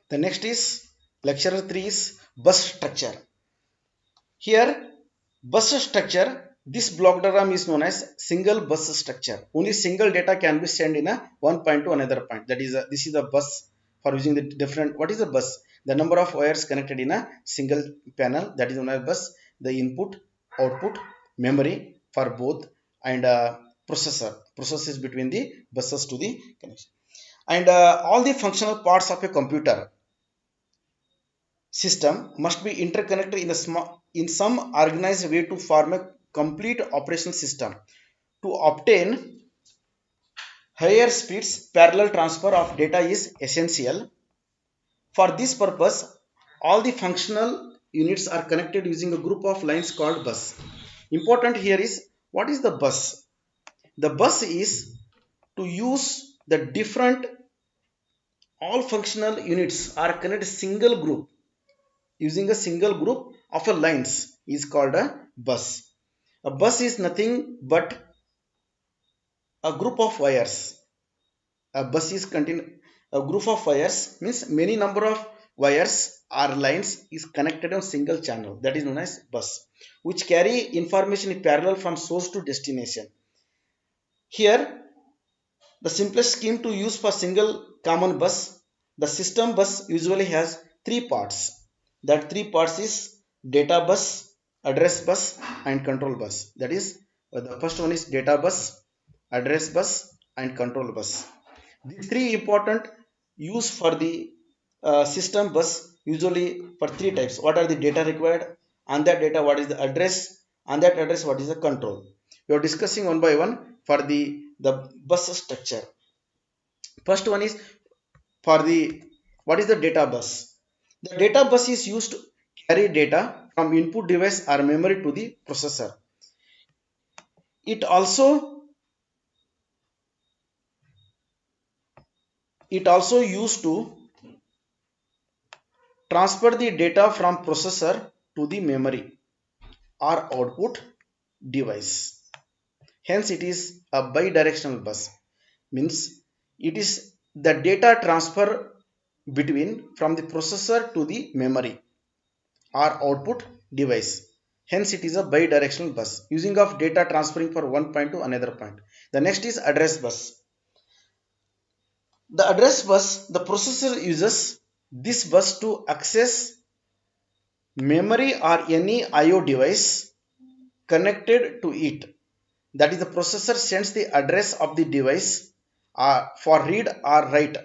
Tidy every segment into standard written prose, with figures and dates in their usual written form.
The next is lecture 3 is bus structure. Here, bus structure, this block diagram is known as single bus structure. Only single data can be sent in a one point to another point. That is, this is the bus for using the different. What is the bus? The number of wires connected in a single panel. That is known as bus. The input, output, memory for both, and processor. Processes between the buses to the connection. And all the functional parts of a computer system must be interconnected in some organized way to form a complete operational system. To obtain higher speeds, parallel transfer of data is essential. For this purpose, all the functional units are connected using a group of lines called bus. Important here is, what is the bus? The bus is to use the different, all functional units are connected single group, using a single group of a lines is called a bus. A bus is nothing but a group of wires. A bus is contain a group of wires, means many number of wires or lines is connected on single channel, that is known as bus, which carry information in parallel from source to destination. Here, the simplest scheme to use for single common bus, the system bus usually has three parts. That three parts is data bus, address bus, and control bus. That is, the first one is data bus, address bus, and control bus. These three important use for the system bus usually for three types. What are the data required? On that data, what is the address? On that address, what is the control? We are discussing one by one for the bus structure. First one is for the, what is the data bus? The data bus is used to carry data from input device or memory to the processor. It also it also used to transfer the data from processor to the memory or output device. Hence, it is a bidirectional bus. Means it is the data transfer between from the processor to the memory or output device. Hence, it is a bidirectional bus using of data transferring from one point to another point. The next is address bus. The address bus, the processor uses this bus to access memory or any IO device connected to it. That is, the processor sends the address of the device for read or write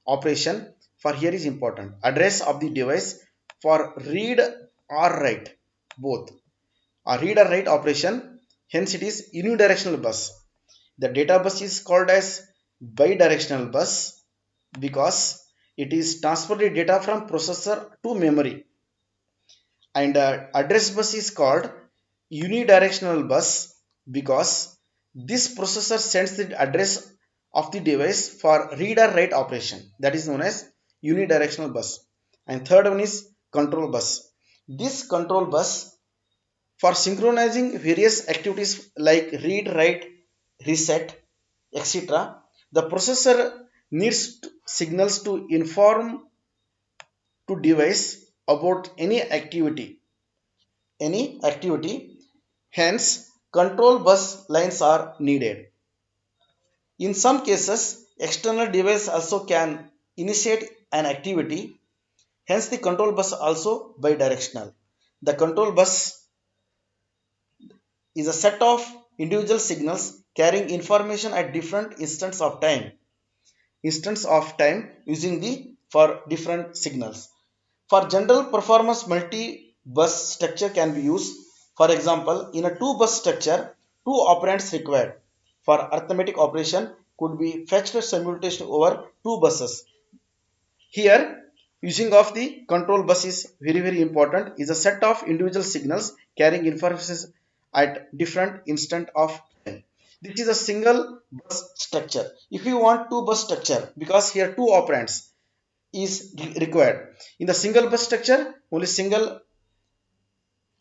operation. For here is important, address of the device for read or write, both a read or write operation. Hence, it is unidirectional bus. The data bus is called as bidirectional bus because it is transferring data from processor to memory, and address bus is called unidirectional bus because this processor sends the address of the device for read or write operation, that is known as unidirectional bus. And third one is control bus. This control bus for synchronizing various activities like read, write, reset, etc. The processor needs signals to inform to device about any activity. Hence, control bus lines are needed. In some cases, external device also can initiate an activity. Hence, the control bus also bidirectional. The control bus is a set of individual signals carrying information at different instance of time using the for different signals. For general performance, multi-bus structure can be used. For example, in a two-bus structure, two operands required for arithmetic operation could be fetched simultaneously over two buses. Here, using of the control bus is very important. Is a set of individual signals carrying information at different instant of time. This is a single bus structure. If you want two bus structure, because here two operands is required. In the single bus structure, only single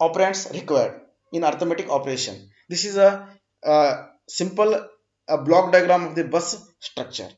operands required in arithmetic operation. This is a simple block diagram of the bus structure.